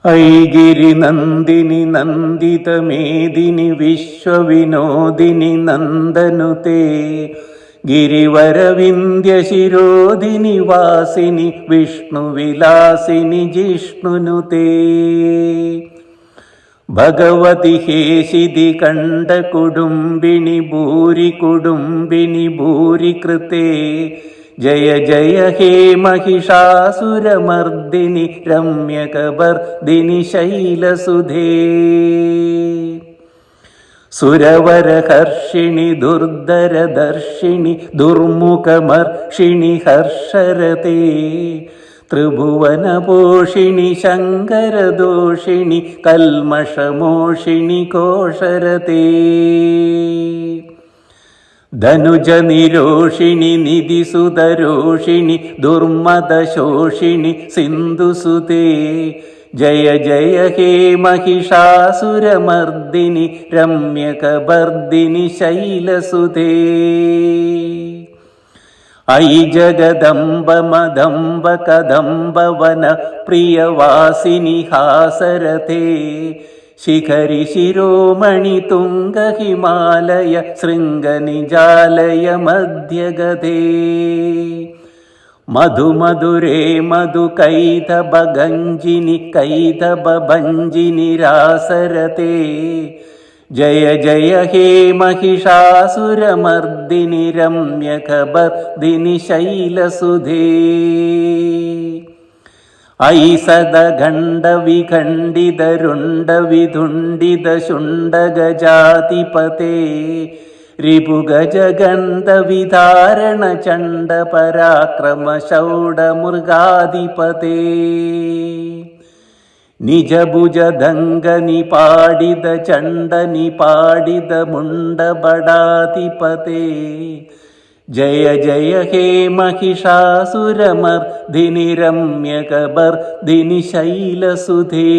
ഐഗിരി നന്ദിനി നന്ദിതമേദിനി വിശ്വവിനോദിനി നന്ദനുതേ ഗിരിവരവിന്ധ്യശിരോദിനി വാസിനി വിഷ്ണുവിലാസിനി ജിഷ്ണുനുതേ ഭഗവതി ഹേശിതി കണ്ഠ കുടുംബിനി ഭൂരി കുടുംബിനി ഭൂരി കൃതേ ജയ ജയ ഹേ മഹിഷാസുരമർദിനി രമ്യകബർദിനി ശൈലസുധേ സുരവരഹർഷിണി ദുർധരദർശിനി ദുർമുഖമർഷിണി ഹർഷരതേ ത്രിഭുവനപോഷിണി ശങ്കരദോഷിണി കൽമഷമോഷിണി കോശരതേ ധനുജനിരോഷിണി നിധിസുതരോഷിണി ദുർമദശോഷിണി സിന്ധുസുതേ ജയ ജയ ഹേ മഹിഷാസുരമർദിനി രമ്യകബർദിനി ശൈലസുധേ ഐ ജഗദംബ മദംബ കദംബവന പ്രിയവാസിനി ഹാസരതേ ശിഖരി ശിരോമണി തുംഗ ഹിമാലയ ശൃംഗനിജാലയ മധ്യഗതേ മധുമധുരേ മധു കൈതബ ഗഞ്ജിനി കൈതബ ഭഞ്ജിനി രാസരതേ ജയ ജയ ഹേ മഹിഷാസുരമർദിനി രമ്യകബർദിനി ശൈലസുധേ ഐസദഖണ്ഡ വിഖണ്ഡിതരുണ്ട വിധുണ്ഡിത ശുണ്ഡഗജാതിപതേ രിപുഗജഗന്ധ വിധാരണ ചണ്ഡ പരാക്രമ ശൗഡ മൃഗാധിപതേ നിജഭുജദംഗ നിപാടിത ചണ്ഡ നിപാടിത മുണ്ഡ ബടാധിപതേ ജയ ജയ ഹേ മഹിഷാസുരമർദിനി രമ്യകബർദിനി ശൈലസുധേ.